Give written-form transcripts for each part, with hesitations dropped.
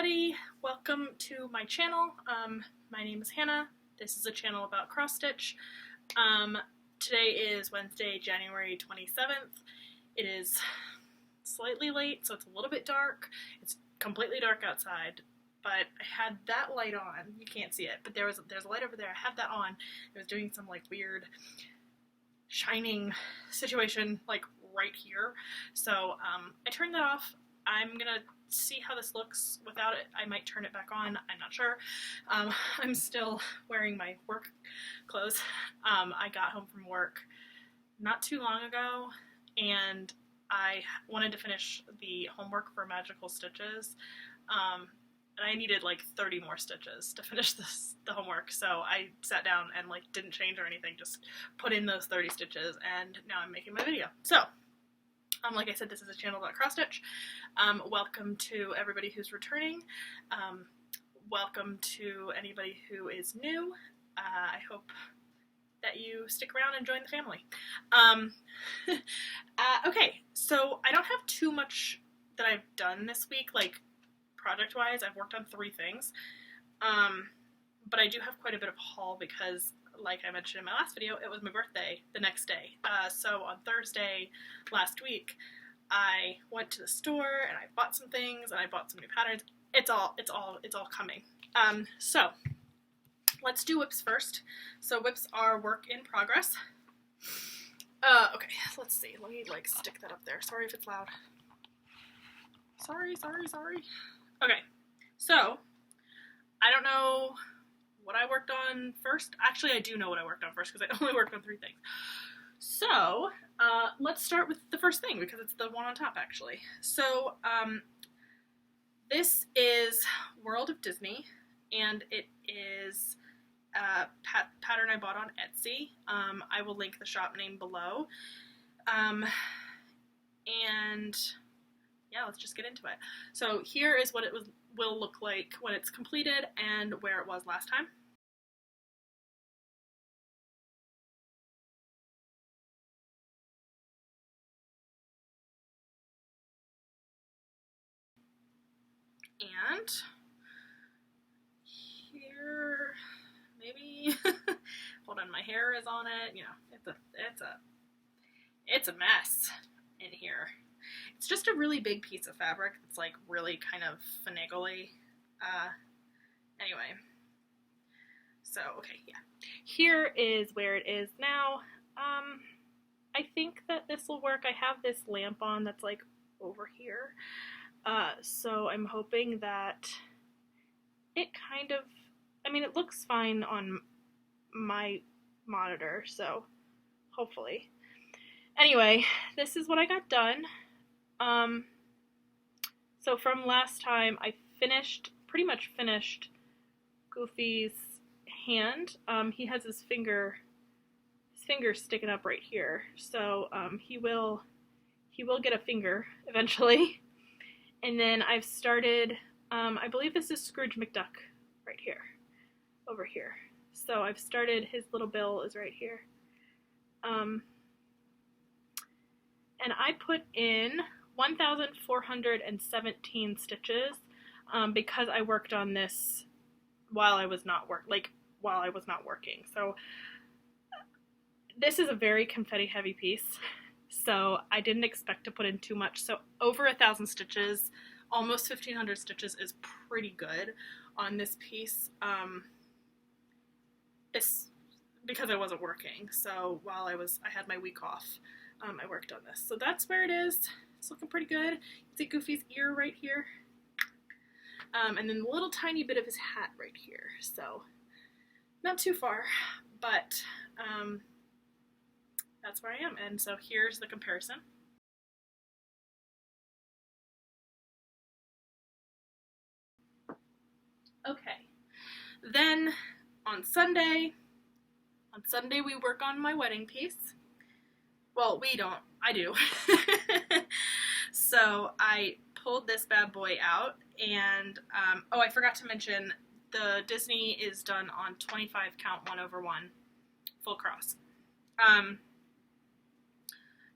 everybody, welcome to my channel. My name is Hannah. This is a channel about cross stitch. Today is Wednesday, January 27th. It is slightly late, so it's a little bit dark. It's completely dark outside, but I had that light on. You can't see it, but there's a light over there. I had that on. It was doing some like weird shining situation like right here. So I turned that off. I'm gonna see how this looks without it. I might turn it back on, I'm not sure. I'm still wearing my work clothes. I got home from work not too long ago and I wanted to finish the homework for Magical Stitches. And I needed like 30 more stitches to finish the homework, so I sat down and like didn't change or anything, just put in those 30 stitches and now I'm making my video. So like I said, this is a channel about cross stitch. Welcome to everybody who's returning. Welcome to anybody who is new. I hope that you stick around and join the family. Okay, so I don't have too much that I've done this week, like project-wise. I've worked on 3 things, but I do have quite a bit of haul because, like I mentioned in my last video, it was my birthday the next day. So on Thursday last week, I went to the store and I bought some things and I bought some new patterns. It's all coming. So let's do WIPs first. So WIPs are work in progress. Okay, let's see. Let me like stick that up there. Sorry if it's loud. Sorry. Okay, so I don't know what I worked on first. Actually, I do know what I worked on first because I only worked on 3 things. So let's start with the first thing because it's the one on top actually. So this is World of Disney and it is a pattern I bought on Etsy. I will link the shop name below. And yeah, let's just get into it. So here is what it will look like when it's completed and where it was last time. And here, maybe, hold on, my hair is on it, you know, it's a mess in here. It's just a really big piece of fabric that's like really kind of finagly. Anyway, so okay, yeah. Here is where it is now. I think that this will work. I have this lamp on that's like over here. So I'm hoping that it kind of, I mean, it looks fine on my monitor, so hopefully. Anyway, this is what I got done. So from last time, I pretty much finished Goofy's hand. He has his finger sticking up right here, so he will get a finger eventually. And then I've started, I believe this is Scrooge McDuck right here, over here. So I've started, his little bill is right here. And I put in 1,417 stitches because I worked on this while I was not working. So this is a very confetti heavy piece. So I didn't expect to put in too much. So over 1,000 stitches, almost 1,500 stitches is pretty good on this piece. It's because I wasn't working. So while I had my week off, I worked on this. So that's where it is. It's looking pretty good. You can see Goofy's ear right here. And then a little tiny bit of his hat right here. So not too far, but that's where I am. And so here's the comparison. Okay, then on Sunday we work on my wedding piece. Well, we don't, I do. So I pulled this bad boy out and, oh, I forgot to mention the Disney is done on 25 count 1/1 full cross.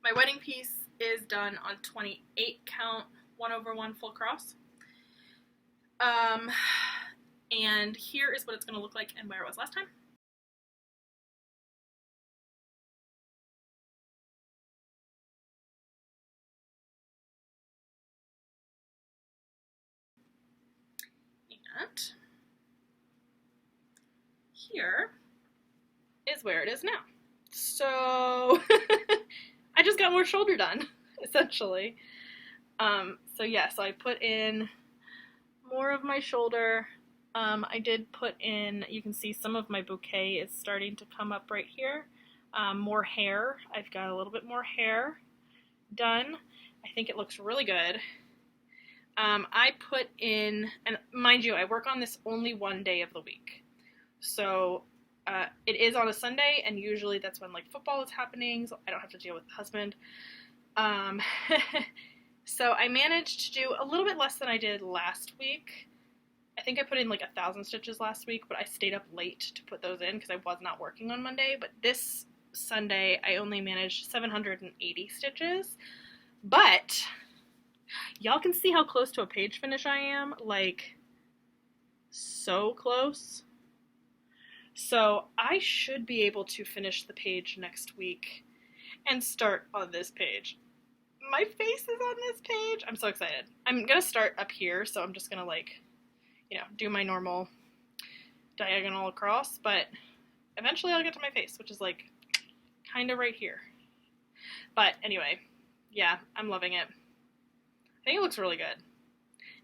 My wedding piece is done on 28 count 1/1 full cross. And here is what it's going to look like and where it was last time. And here is where it is now. So I just got more shoulder done, essentially. So yeah, so I put in more of my shoulder. I did put in, you can see some of my bouquet is starting to come up right here. More hair. I've got a little bit more hair done. I think it looks really good. I put in, and mind you, I work on this only one day of the week. So it is on a Sunday, and usually that's when like football is happening, so I don't have to deal with the husband. So I managed to do a little bit less than I did last week. I think I put in like 1,000 stitches last week, but I stayed up late to put those in because I was not working on Monday. But this Sunday, I only managed 780 stitches. But y'all can see how close to a page finish I am. Like, so close. So I should be able to finish the page next week and start on this page. My face is on this page. I'm so excited. I'm gonna start up here, so I'm just gonna like, you know, do my normal diagonal across, but eventually I'll get to my face, which is like kind of right here. But anyway, yeah, I'm loving it. I think it looks really good.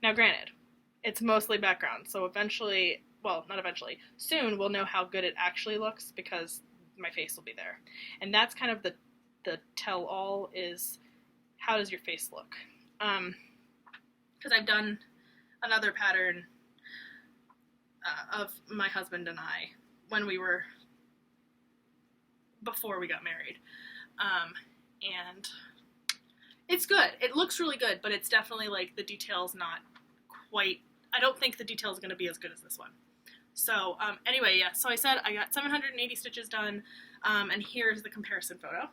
Now granted, it's mostly background, so eventually, well, not eventually, soon we'll know how good it actually looks because my face will be there. And that's kind of the tell-all is, how does your face look? Because I've done another pattern of my husband and I when we were, before we got married. And it's good. It looks really good, but it's definitely like the detail's not quite, I don't think the detail is going to be as good as this one. So anyway, yeah, so I said I got 780 stitches done, and here's the comparison photo.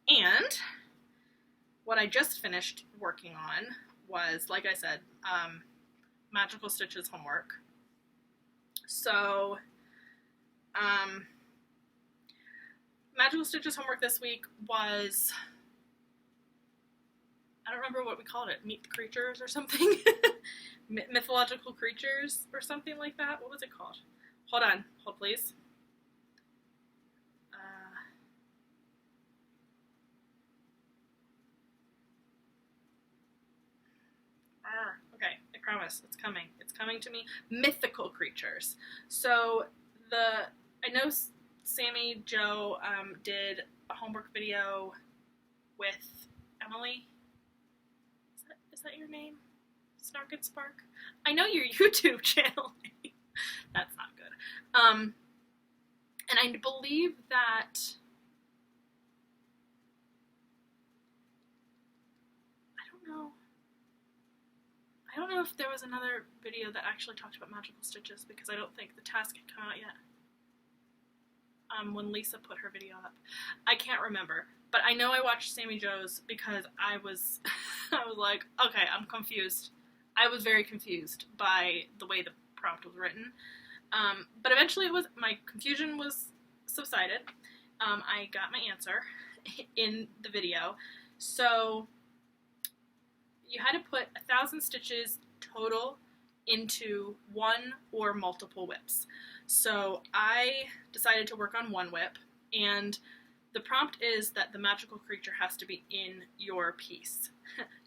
And what I just finished working on was, like I said, Magical Stitches homework. So, Magical Stitches homework this week was, I don't remember what we called it, Meet the Creatures or something? Mythological Creatures or something like that? What was it called? Hold on, hold please. Okay, I promise, it's coming. It's coming to me. Mythical creatures. So I know Sammy Joe did a homework video with Emily. Is that your name? Snark and Spark? I know your YouTube channel name. That's not good. And I believe that I don't know if there was another video that actually talked about magical stitches because I don't think the task had come out yet. When Lisa put her video up. I can't remember. But I know I watched Sammy Joe's because I was like, okay, I'm confused. I was very confused by the way the prompt was written. But eventually my confusion was subsided. I got my answer in the video. So you had to put 1,000 stitches total into one or multiple whips. So I decided to work on one whip, and the prompt is that the magical creature has to be in your piece.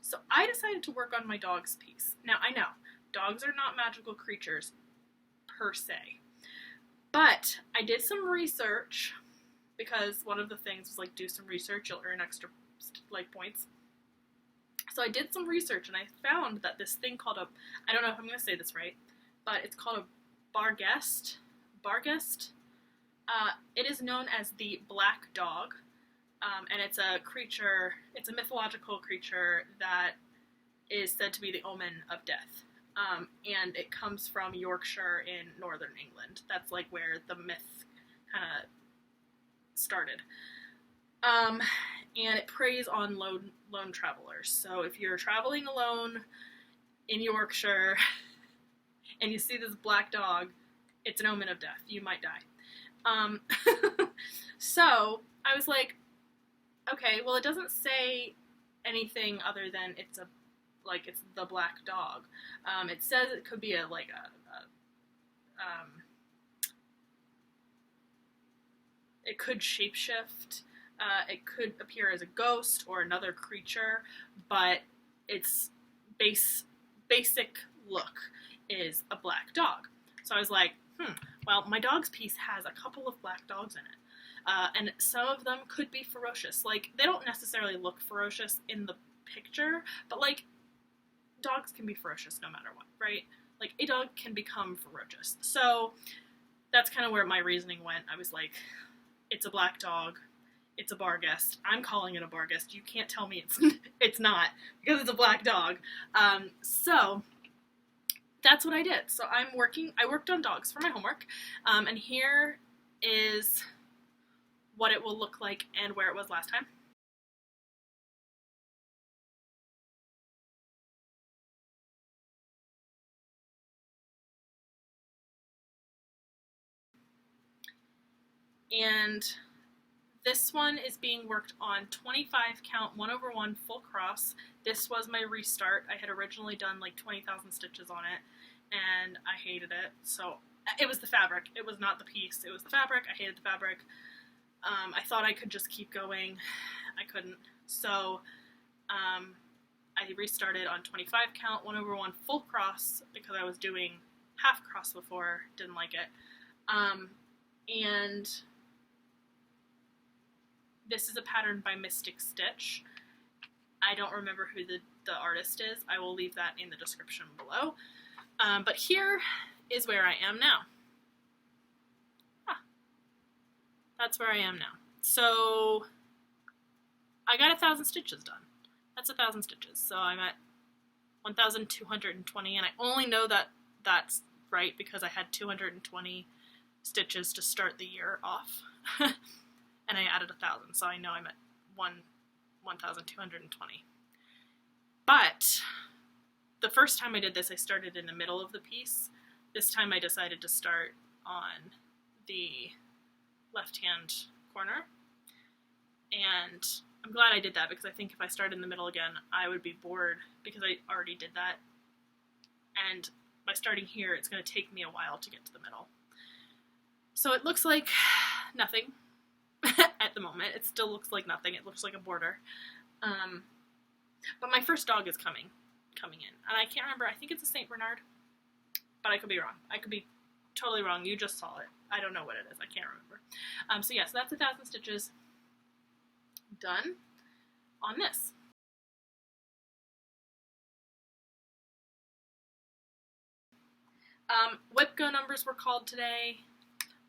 So I decided to work on my dog's piece. Now I know, dogs are not magical creatures per se, but I did some research because one of the things was like, do some research, you'll earn extra like points. So I did some research and I found that this thing called I don't know if I'm going to say this right, but it's called a Barghest. It is known as the black dog, and it's a creature, it's a mythological creature that is said to be the omen of death. And it comes from Yorkshire in northern England. That's like where the myth kind of started. and it preys on lone travelers. So if you're traveling alone in Yorkshire and you see this black dog, it's an omen of death. You might die. So I was like, okay, well, it doesn't say anything other than it's the black dog. It says it could be it could shapeshift. It could appear as a ghost or another creature, but its basic look is a black dog. So I was like, well, my dog's piece has a couple of black dogs in it. And some of them could be ferocious. Like, they don't necessarily look ferocious in the picture, but, like, dogs can be ferocious no matter what, right? Like, a dog can become ferocious. So that's kind of where my reasoning went. I was like, it's a black dog. It's a Barghest. I'm calling it a Barghest. You can't tell me it's not, because it's a black dog. So that's what I did. So I worked on dogs for my homework, and here is what it will look like and where it was last time. And this one is being worked on 25 count 1/1 full cross. This was my restart. I had originally done like 20,000 stitches on it, and I hated it. So it was the fabric. It was not the piece. It was the fabric. I hated the fabric. I thought I could just keep going. I couldn't. So I restarted on 25 count 1/1 full cross because I was doing half cross before. Didn't like it. And this is a pattern by Mystic Stitch. I don't remember who the artist is. I will leave that in the description below. But here is where I am now. That's where I am now. So I got 1,000 stitches done. That's 1,000 stitches. So I'm at 1,220, and I only know that that's right because I had 220 stitches to start the year off. And I added 1,000, so I know I'm at 1,220. But the first time I did this, I started in the middle of the piece. This time I decided to start on the left-hand corner. And I'm glad I did that because I think if I started in the middle again, I would be bored because I already did that. And by starting here, it's going to take me a while to get to the middle. So it looks like nothing. At the moment, it still looks like nothing. It looks like a border. But my first dog is coming in, and I can't remember. I think it's a Saint Bernard, but I could be wrong. I could be totally wrong. You just saw it. I don't know what it is. I can't remember. So yeah, so that's 1,000 stitches done on this. WIP Go numbers were called today.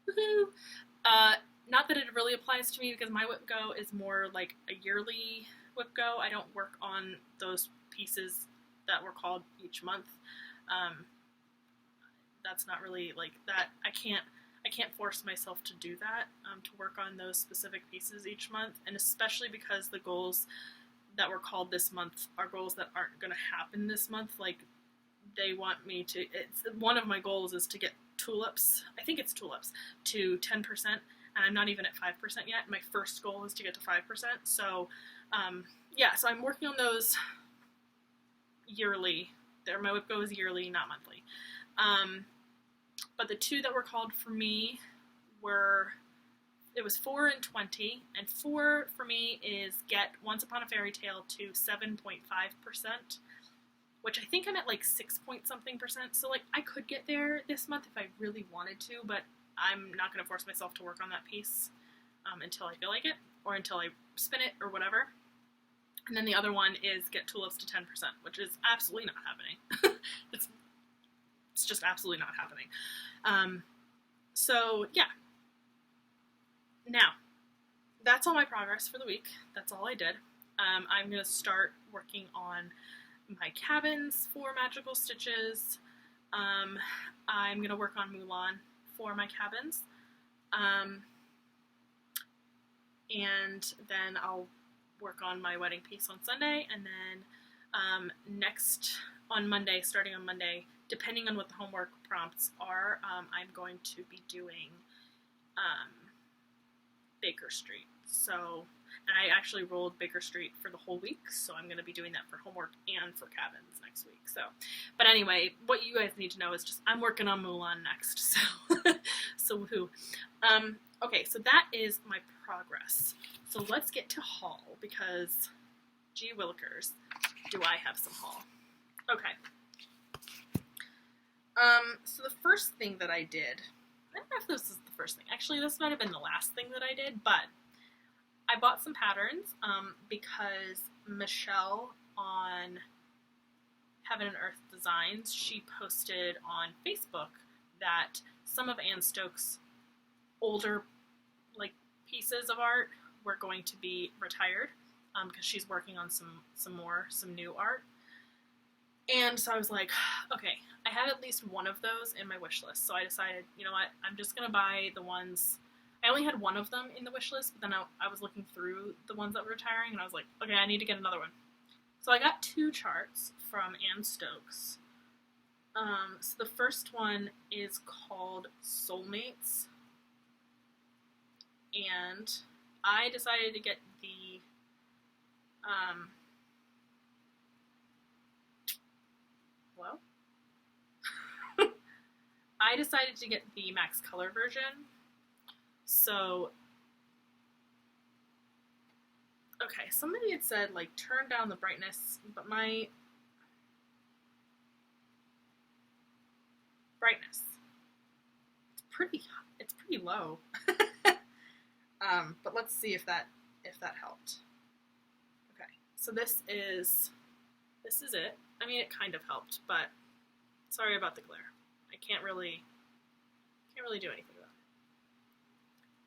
Woohoo! Not that it really applies to me because my WIP Go is more like a yearly WIP Go. I don't work on those pieces that were called each month. That's not really like that. I can't force myself to do that, to work on those specific pieces each month, and especially because the goals that were called this month are goals that aren't going to happen this month. Like, they want me to, one of my goals is to get tulips, I think it's tulips, to 10%, and I'm not even at 5% yet. My first goal is to get to 5%, so yeah, so I'm working on those yearly. My WIP Go is yearly, not monthly. But the two that were called for me were, it was 4 and 20, and 4 for me is get Once Upon a Fairy Tale to 7.5%, which I think I'm at like 6-point-something%, so like I could get there this month if I really wanted to, but I'm not going to force myself to work on that piece until I feel like it, or until I spin it, or whatever. And then the other one is get tulips to 10%, which is absolutely not happening. It's just absolutely not happening. So yeah. Now, that's all my progress for the week. That's all I did. I'm going to start working on my cabins for magical stitches. I'm going to work on Mulan for my cabins. And then I'll work on my wedding piece on Sunday, and then on Monday, starting on Monday, depending on what the homework prompts are, I'm going to be doing Baker Street. So, and I actually rolled Baker Street for the whole week, so I'm going to be doing that for homework and for cabins next week. So, but anyway, what you guys need to know is just I'm working on Mulan next, so so woohoo. Okay, so that is my progress. So let's get to haul, because gee willikers, do I have some haul. Okay. So the first thing that I did, I don't know if this is the first thing. Actually, this might have been the last thing that I did, but I bought some patterns because Michelle on Heaven and Earth Designs, she posted on Facebook that some of Anne Stokes' older pieces of art were going to be retired because she's working on some new art. And so I was like, okay, I have at least one of those in my wish list. So I decided, you know what, I'm just going to buy the ones. I only had one of them in the wish list, but then I was looking through the ones that were retiring, and I was like, okay, I need to get another one. So I got 2 charts from Anne Stokes. So the first one is called Soulmates, and I decided to get the I decided to get the max color version. So, okay, somebody had said, like, turn down the brightness, but my brightness, it's pretty low. But let's see if that helped. Okay, so this is it. I mean, it kind of helped, but sorry about the glare. I can't really do anything about it.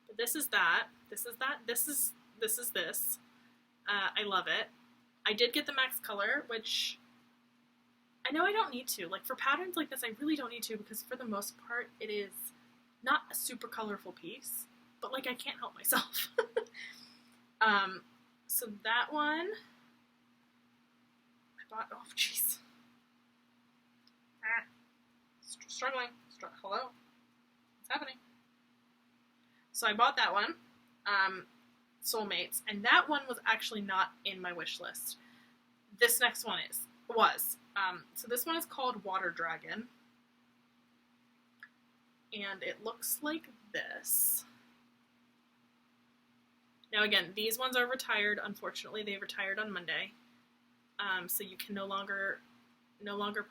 But this is that. This is this. I love it. I did get the max color, which I know I don't need to. Like, for patterns like this, I really don't need to, because for the most part, it is not a super colorful piece, but, like, I can't help myself. So that one, I bought, oh, jeez. Struggling. Hello? What's happening? So I bought that one, Soulmates, and that one was actually not in my wish list. This next one was. So this one is called Water Dragon, and it looks like this. Now again, these ones are retired. Unfortunately, they retired on Monday, so you can no longer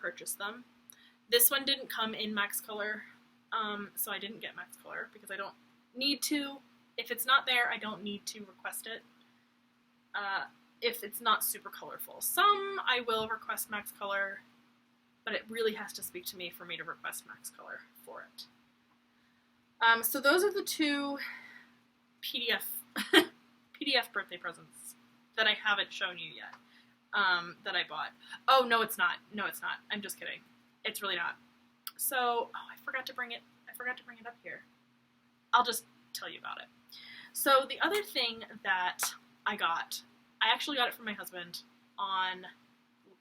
purchase them. This one didn't come in max color, so I didn't get max color because I don't need to. If it's not there, I don't need to request it. If it's not super colorful. Some I will request max color, but it really has to speak to me for me to request max color for it. So those are the 2 PDF birthday presents that I haven't shown you yet, that I bought. Oh, no, it's not. No, it's not. I'm just kidding. It's really not. So, oh, I forgot to bring it up here. I'll just tell you about it. So the other thing that I actually got it from my husband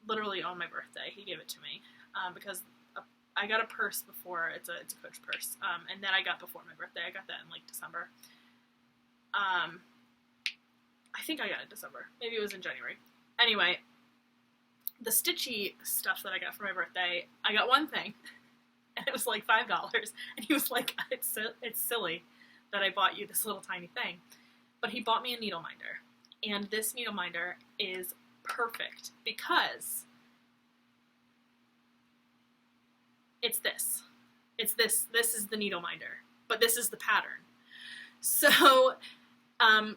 literally on my birthday. He gave it to me because I got a purse before. It's a Coach purse, and then I got before my birthday. I got that in like December. I think I got it in December. Maybe it was in January. Anyway, the stitchy stuff that I got for my birthday, I got one thing, and it was like $5, and he was like, it's silly that I bought you this little tiny thing. But he bought me a needle minder, and this needle minder is perfect because it's this. This is the needle minder, but this is the pattern. So,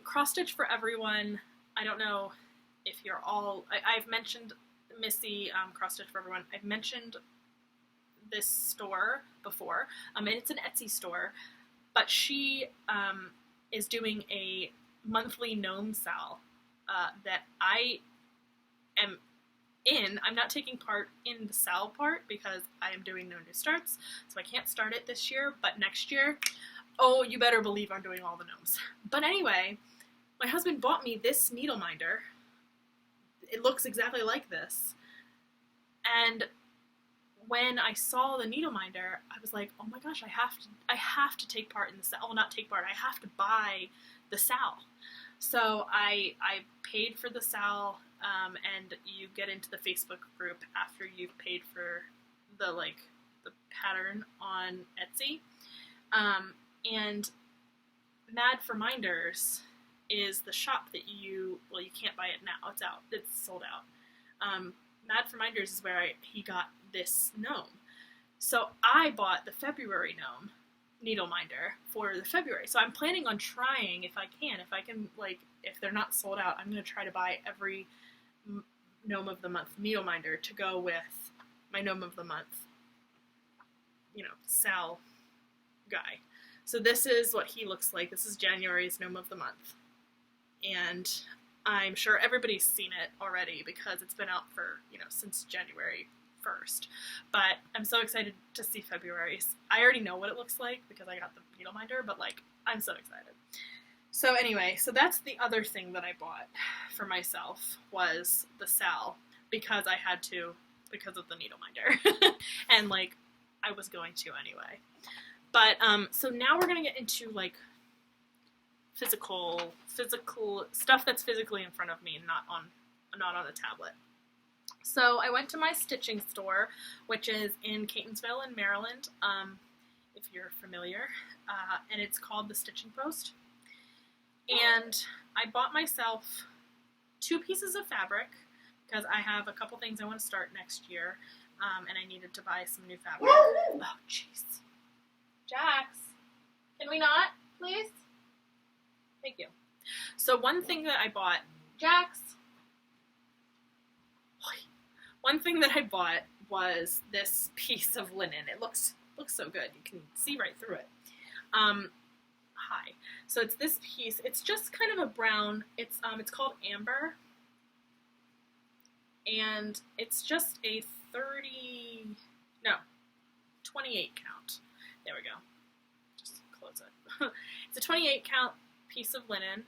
cross-stitch for everyone, I don't know if you're all, I've mentioned Missy, Cross-Stitch for Everyone. I've mentioned this store before, and it's an Etsy store, but she is doing a monthly gnome sale that I am in. I'm not taking part in the sale part because I am doing no new starts, so I can't start it this year, but next year, oh, you better believe I'm doing all the gnomes. But anyway, my husband bought me this needle minder. It looks exactly like this. And when I saw the needle minder, I was like, oh my gosh, I have to take part in the sale. Well, not take part, I have to buy the sal. So I paid for the sal, and you get into the Facebook group after you've paid for the pattern on Etsy. And Mad for Minders is the shop that you can't buy it now. It's out. It's sold out. Mad for Minders is where he got this gnome. So I bought the February gnome needle minder for the February. So I'm planning on trying, if I can, if they're not sold out, I'm going to try to buy every gnome of the month needle minder to go with my gnome of the month, sal guy. So this is what he looks like. This is January's gnome of the month. And I'm sure everybody's seen it already because it's been out for, since January 1st. But I'm so excited to see February's. I already know what it looks like because I got the needle minder, but I'm so excited. So anyway, so that's the other thing that I bought for myself was the sal because I had to, because of the needle minder. And I was going to anyway. But so now we're gonna get into physical stuff that's physically in front of me, not on the tablet. So I went to my stitching store, which is in Catonsville in Maryland, if you're familiar, and it's called the Stitching Post. And I bought myself 2 pieces of fabric because I have a couple things I want to start next year, and I needed to buy some new fabric. Oh, jeez. Jax, can we not, please? Thank you. So one thing that I bought, Jax, one thing that I bought was this piece of linen. It looks so good. You can see right through it. Hi. So it's this piece. It's just kind of a brown. It's called Amber, and it's just a 28 count. There we go. Just close it. It's a 28 count piece of linen,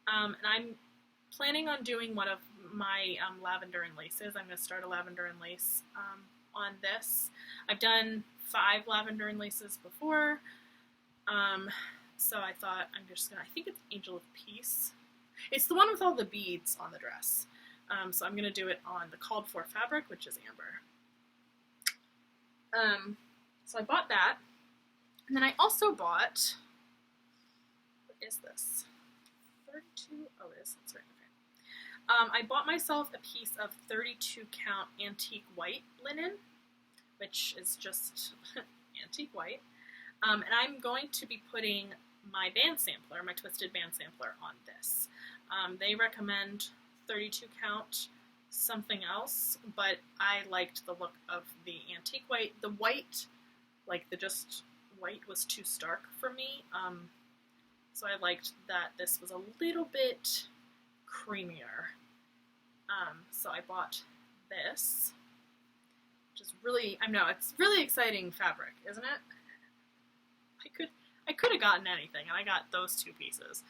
and I'm planning on doing one of my lavender and laces. I'm going to start a lavender and lace on this. I've done 5 lavender and laces before, so I thought I think it's Angel of Peace. It's the one with all the beads on the dress. So I'm going to do it on the called for fabric, which is Amber. So I bought that, and then I also bought, what is this? 32, oh it is, that's right, okay. I bought myself a piece of 32 count antique white linen, which is just antique white, and I'm going to be putting my band sampler, my twisted band sampler on this. They recommend 32 count something else, but I liked the look of the antique white. The white, the just white was too stark for me, so I liked that this was a little bit creamier. So I bought this, which is really, I know, it's really exciting fabric, isn't it? I could have gotten anything, and I got those 2 pieces.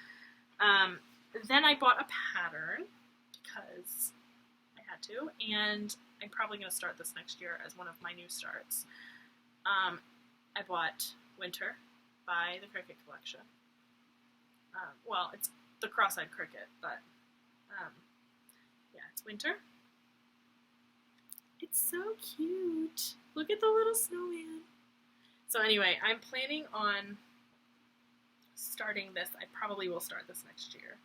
Then I bought a pattern because I had to, and I'm probably going to start this next year as one of my new starts. I bought Winter by the Cricket Collection. Well, it's the cross-eyed cricket, but yeah, it's Winter. It's so cute. Look at the little snowman. So anyway, I'm planning on starting this. I probably will start this next year.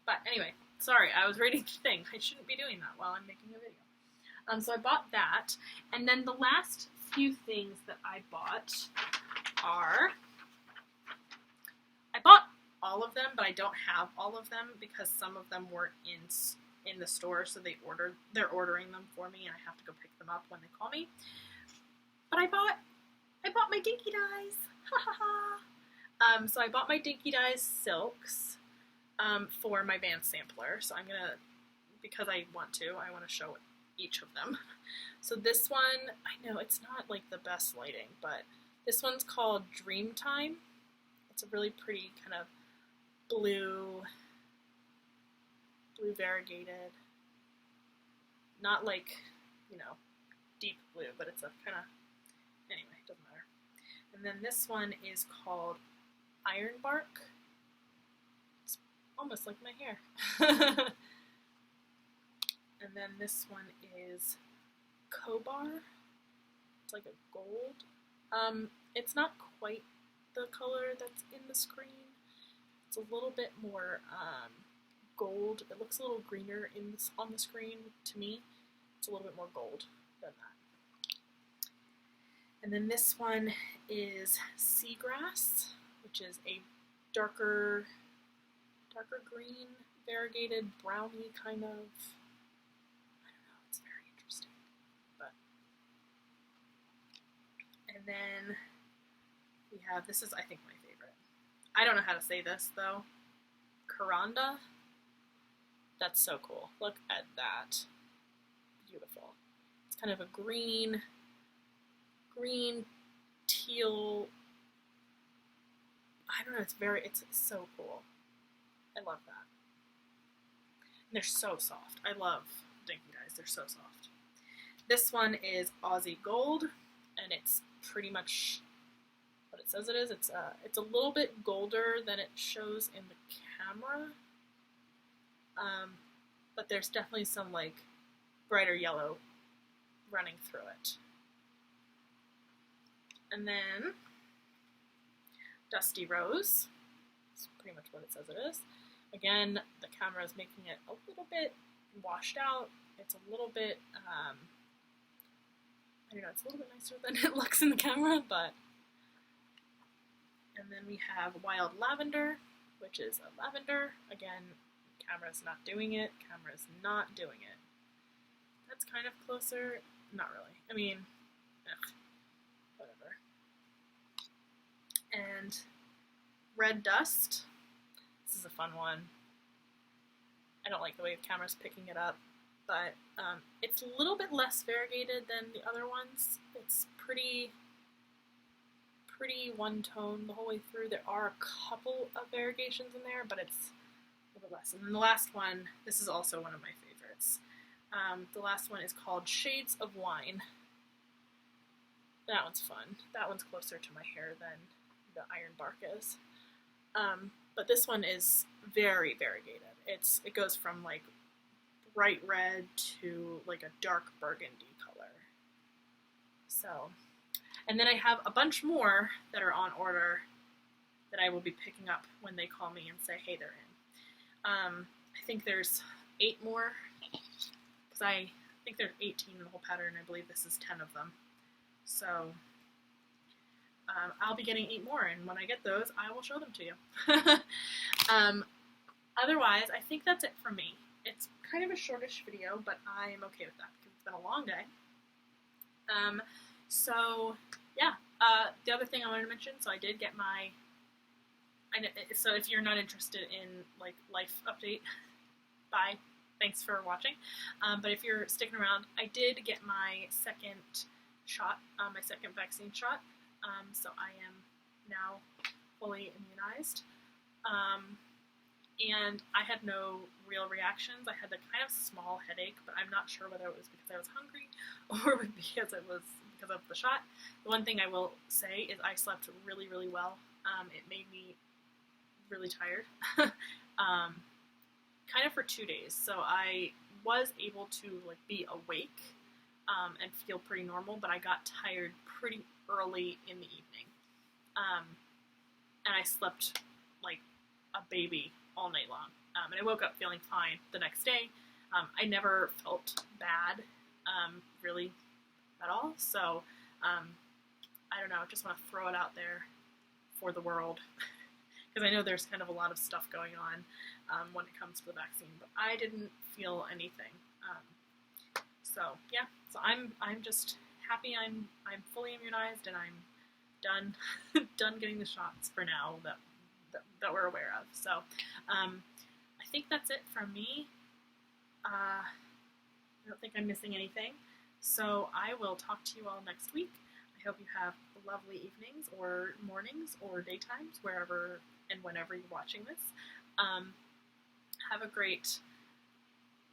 But anyway, sorry, I was reading the thing. I shouldn't be doing that while I'm making a video. So I bought that, and then the last few things that I bought are, I bought all of them, but I don't have all of them because some of them weren't in the store, so they're ordering them for me, and I have to go pick them up when they call me. But I bought my Dinky Dyes, ha ha ha. So I bought my Dinky Dyes silks for my band sampler. So I'm gonna, because I want to show each of them. So this one, I know it's not like the best lighting, but this one's called Dreamtime. It's a really pretty kind of blue variegated, not like, you know, deep blue, but it's a kind of, anyway, it doesn't matter. And then this one is called Ironbark. It's almost like my hair. And then this one is Cobar. It's like a gold. It's not quite the color that's in the screen. It's a little bit more gold. It looks a little greener on the screen to me. It's a little bit more gold than that. And then this one is Seagrass, which is a darker green, variegated, browny kind of. I don't know, it's very interesting. But and then we have, this is I think my favorite. I don't know how to say this though. Karanda. That's so cool. Look at that. Beautiful. It's kind of a green, teal. I don't know, it's so cool. I love that. And they're so soft. I love dinky dyes. They're so soft. This one is Aussie Gold, and it's pretty much what it says it is. It's a little bit golder than it shows in the camera. But there's definitely some like brighter yellow running through it. And then Dusty Rose. That's pretty much what it says it is. Again, the camera is making it a little bit washed out. It's a little bit, I don't know, it's a little bit nicer than it looks in the camera, but. And then we have Wild Lavender, which is a lavender. Again, camera's not doing it. Camera's not doing it. That's kind of closer. Not really. I mean, whatever. And Red Dust. This is a fun one. I don't like the way the camera's picking it up, but it's a little bit less variegated than the other ones. It's pretty one tone the whole way through. There are a couple of variegations in there, but it's a little bit less. And then the last one, this is also one of my favorites. The last one is called Shades of Wine. That one's fun. That one's closer to my hair than the Ironbark is. But this one is very variegated. It goes from like bright red to like a dark burgundy color. So, and then I have a bunch more that are on order that I will be picking up when they call me and say, hey, they're in. I think there's 8 more, because I think there's 18 in the whole pattern. I believe this is 10 of them. So I'll be getting 8 more, and when I get those, I will show them to you. Otherwise, I think that's it for me. It's kind of a shortish video, but I'm okay with that because it's been a long day. So yeah, the other thing I wanted to mention, so I did get my, so if you're not interested in like life update, bye, thanks for watching. But if you're sticking around, I did get my second shot, my second vaccine shot. So I am now fully immunized. And I had no real reactions. I had a kind of small headache, but I'm not sure whether it was because I was hungry or because it was because of the shot. The one thing I will say is I slept really, really well. It made me really tired, kind of for 2 days. So I was able to like be awake and feel pretty normal, but I got tired pretty early in the evening. And I slept like a baby all night long. And I woke up feeling fine the next day. I never felt bad, really, at all. So, I don't know, I just want to throw it out there for the world. Because I know there's kind of a lot of stuff going on when it comes to the vaccine, but I didn't feel anything. So, yeah, so I'm just happy I'm fully immunized and I'm done, done getting the shots for now that we're aware of. So, I think that's it from me. I don't think I'm missing anything. So I will talk to you all next week. I hope you have lovely evenings or mornings or daytimes, wherever and whenever you're watching this. Have a great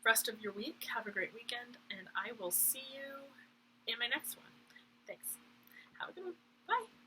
rest of your week. Have a great weekend, and I will see you in my next one. Thanks. Have a good one. Bye.